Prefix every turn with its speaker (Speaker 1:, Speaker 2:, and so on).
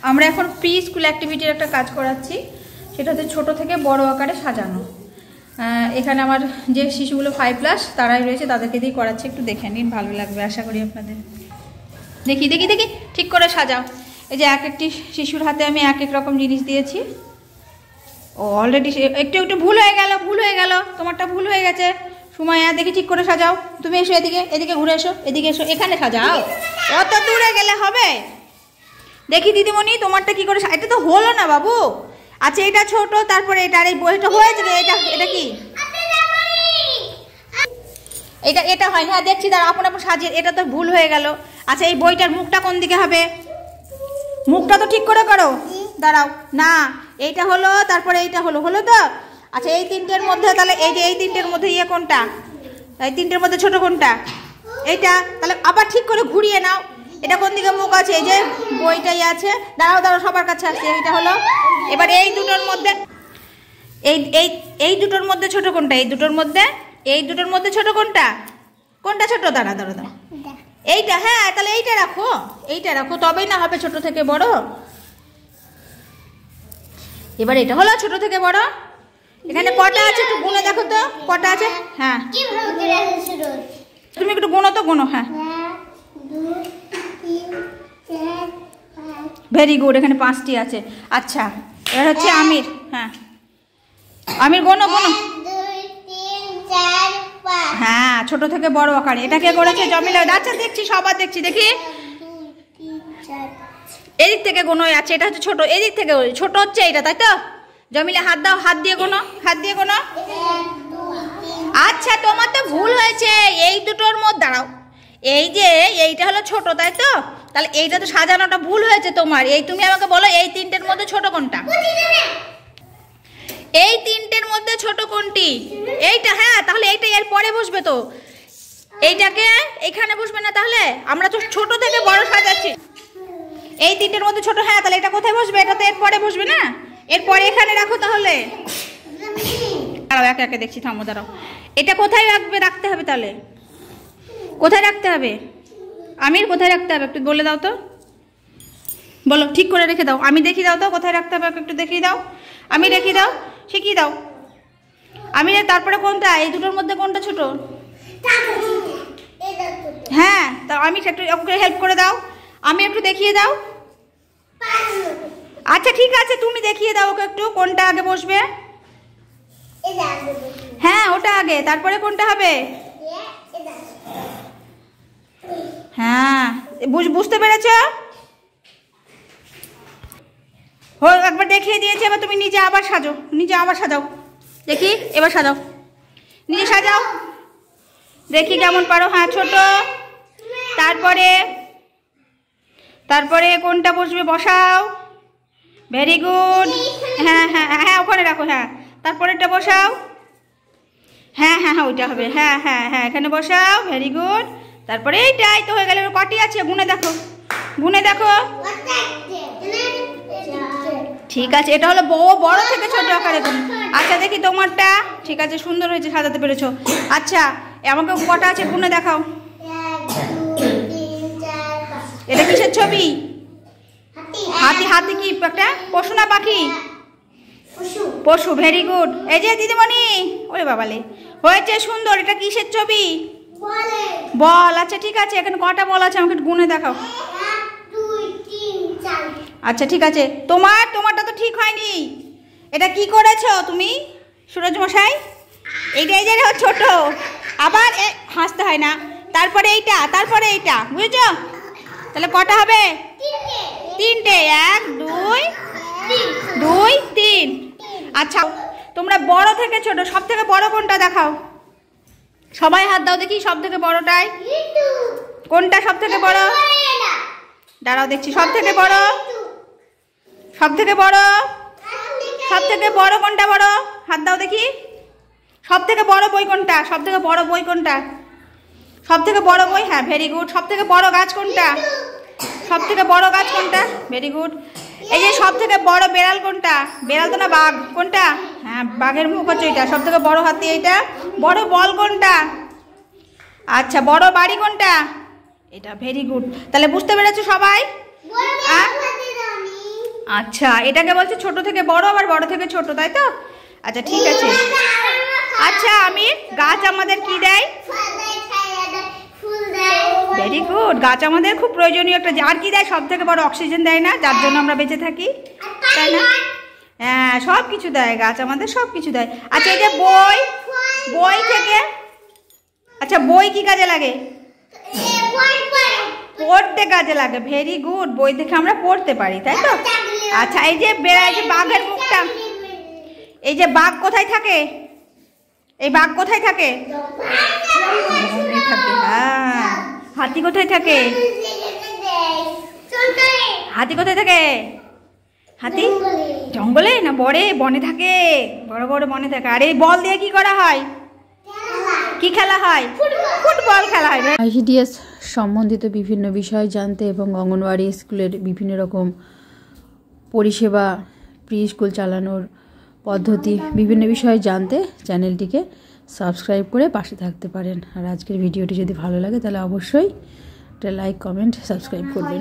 Speaker 1: আমরা এখন pre school অ্যাক্টিভিটির একটা কাজ করাচ্ছি, সেটা হচ্ছে ছোট থেকে বড় আকারে সাজানো। এখানে আমার যে শিশুগুলো 5+ তারাই রয়েছে, তাদেরকে দিয়ে করাচ্ছি। একটু দেখে নিন, ভালো লাগবে আশা করি আপনাদের। দেখি দেখি দেখি ঠিক করে সাজাও। এই যে এক একটি শিশুর হাতে আমি এক এক রকম জিনিস দিয়েছি। ও অলরেডি একটু একটু ভুল হয়ে গেল, তোমারটা ভুল হয়ে গেছে। সুমাইয়া দেখি ঠিক করে সাজাও। তুমি এসো এদিকে, এদিকে ঘুরে এসো, এদিকে এসো, এখানে সাজাও। অত দূরে গেলে হবে? দেখি দিদিমণি তোমারটা কি করে, এটা তো হলো না বাবু। আচ্ছা এটা ছোট, তারপরে এটা, আর এই বইটা হয়ে যাবে। এটা কি, এটা হয় না? দেখছি, দাঁড়া, আপন আপন সাজিয়ে, এটা তো ভুল হয়ে গেল। আচ্ছা এই বইটার মুখটা কোন দিকে হবে? মুখটা তো ঠিক করে করো। দাঁড়াও না, এইটা হলো, তারপরে এইটা হলো তো। আচ্ছা এই তিনটের মধ্যে তাহলে এই তিনটের মধ্যে কোনটা? এই তিনটের মধ্যে ছোট কোনটা? এইটা। তাহলে আবার ঠিক করে ঘুরিয়ে নাও। এটা কোন দিকে মুখ আছে? এই যে বইটাই আছে। দাঁড়াও সবার কাছে আসছে। এইটা হলো। এবার এই দুটোর মধ্যে এই দুটোর মধ্যে ছোট কোনটা? এই দুটোর মধ্যে ছোট কোনটা? ছোট? দাঁড়া এইটা। হ্যাঁ তাহলে এইটা রাখো, তবেই না হবে ছোট থেকে বড়। এবার এটা হলো ছোট থেকে বড়। এখানে কটা আছে একটু গুনে দেখো তো, কটা আছে? হ্যাঁ তুমি একটু গুনো তো, হ্যাঁ ভেরি গুড, এখানে 5টি আছে। আচ্ছা এবার হচ্ছে আমির। হ্যাঁ আমির গোনো। হ্যাঁ ছোট থেকে বড় আকারে। এটা কে করেছে? জমিলা। আচ্ছা দেখছি, সবার দেখছি, দেখি এদিক থেকে গোনো আছে। এটা হচ্ছে ছোট, এদিক থেকে ছোট হচ্ছে এইটা, তাই তো? জমিলা হাত দাও, হাত দিয়ে গোনো। আচ্ছা তোমার তো ভুল হয়েছে। এই দুটোর মধ্যে দাঁড়াও, এই যে এইটা হলো ছোট, তাই তো? তাহলে এইটা তো সাজানোটা ভুল হয়েছে তোমার। এই তুমি আমাকে বলো এই তিনটের মধ্যে ছোট কোনটা? এই তিনটের মধ্যে ছোট কোনটি? এইটা। হ্যাঁ তাহলে এইটা এর পরে বসবে তো, এইটাকে এখানে বসবে না। তাহলে আমরা তো ছোট থেকে বড় সাজাচ্ছি। এই তিনটের মধ্যে ছোট। হ্যাঁ তাহলে এটা কোথায় বসবে? এটা তো এর পরে বসবে না, এরপরে এখানে রাখো। তাহলে দাঁড়াও একে একে দেখছি, থামো দাঁড়াও। এটা কোথায় রাখতে হবে? তাহলে কোথায় রাখতে হবে? আমির কোথায় রাখতে হবে একটু বলে দাও তো, বলো, ঠিক করে রেখে দাও। আমি দেখিয়ে দাও তো কোথায় রাখতে হবে, একটু দেখিয়ে দাও। আমি দেখিয়ে দাও, শিখিয়ে দাও। আমি তারপরে কোনটা? এই দুটোর মধ্যে কোনটা ছোট? হ্যাঁ তা আমি একটু ওকে হেল্প করে দাও, আমি একটু দেখিয়ে দাও। আচ্ছা ঠিক আছে, তুমি দেখিয়ে দাও ওকে একটু, কোনটা আগে বসবে। হ্যাঁ ওটা আগে, তারপরে কোনটা হবে? হ্যাঁ বুঝতে পেরেছ? একবার দেখিয়ে দিয়েছে, এবার তুমি নিজে আবার সাজাও। দেখি এবার সাজাও, নিজে সাজাও, দেখি কেমন পারো। হ্যাঁ ছোট, তারপরে কোনটা বসবে? বসাও, ভেরি গুড। হ্যাঁ ওখানে রাখো। হ্যাঁ তারপরেরটা বসাও। হ্যাঁ ওইটা হবে। হ্যাঁ এখানে বসাও, ভেরি গুড। তারপরে এইটাই তো হয়ে গেল। কটি আছে? গুনে দেখো। ঠিক আছে, এটা হলো বড় থেকে ছোট আকারে গুণ। আচ্ছা দেখি তোমারটা। ঠিক আছে, সুন্দর হয়েছে, সাজাতে পেরেছো। আচ্ছা আমাকে কটা আছে গুনে দেখাও। এটা কিসের ছবি? হাতি কি একটা পশু না পাখি? পশু, ভেরি গুড। এই যে দিদিমণি, ওরে বাবালে হয়েছে সুন্দর। এটা কিসের ছবি? বল। আচ্ছা ঠিক আছে, এখানে কটা বল আছে আমাকে গুনে দেখাও। আচ্ছা ঠিক আছে, তোমারটা তো ঠিক হয়নি। এটা কি করেছো তুমি সুরজ মশাই? এইটা ছোট, আবার হাসতে হয় না। তারপরে এইটা, বুঝেছো? তাহলে কটা হবে? তিনটে। 1 2 3। আচ্ছা তোমরা বড় থেকে ছোট, সব থেকে বড় কোনটা দেখাও। সবাই হাত দাও দেখি, সব থেকে বড়টাই কোনটা? সব থেকে বড়? দাঁড়াও দেখছি, সব থেকে বড় কোনটা? বড় হাত দাও দেখি। সব থেকে বড় বই কোনটা? সব থেকে বড় বই? হ্যাঁ ভেরি গুড। সব থেকে বড় গাছ কোনটা? Very good. এই যে সব থেকে বড় বেড়াল কোনটা? বেড়াল তো না, বাঘ। কোনটা? হ্যাঁ বাঘের মুখ হচ্ছে এটা। সব থেকে বড় হাতি এইটা। বড় বল কোনটা? আচ্ছা বড় বাড়ি কোনটা? এটা। Very good. তাহলে বুঝতে পেরেছো সবাই? আচ্ছা, এটাকে বলছে ছোট থেকে বড়, আবার বড় থেকে ছোট, তাই তো? আচ্ছা ঠিক আছে। আচ্ছা আমি গাছ আমাদের কি দেয়? Very good. গাছ আমাদের খুব প্রয়োজনীয় একটা, আর কি দেয়? সব থেকে বড় অক্সিজেন দেয় না, যার জন্য আমরা বেঁচে থাকি, তাই না? হ্যাঁ, সব কিছু দেয় গাছ আমাদের, সব কিছু দেয়। আচ্ছা এই যে বই, বই থেকে, আচ্ছা বই কি কাজে লাগে? পড়তে কাজে লাগে। Very good. বই থেকে আমরা পড়তে পারি, তাই তো? আচ্ছা এই যে বাঘের মুখটা, এই যে বাঘ কোথায় থাকে? এই বাঘ কোথায় থাকে? হ্যাঁ। হাতি কোথায় থাকে? হাতি কোথায় থাকে? হাতি জঙ্গলে না বনে থাকে? বড় বড় বনে থাকে। আর এই বল দিয়ে কি করা হয়? কি খেলা হয়? ফুটবল খেলা হয়।
Speaker 2: আইসিডিএস সম্বন্ধিত বিভিন্ন বিষয় জানতে এবং অঙ্গনওয়াড়ি স্কুলের বিভিন্ন রকম পরিষেবা, প্রি স্কুল চালানোর পদ্ধতি, বিভিন্ন বিষয় জানতে চ্যানেলটিকে সাবস্ক্রাইব করে পাশে থাকতে পারেন। আর আজকের ভিডিওটি যদি ভালো লাগে তাহলে অবশ্যই একটা লাইক, কমেন্ট, সাবস্ক্রাইব করবেন।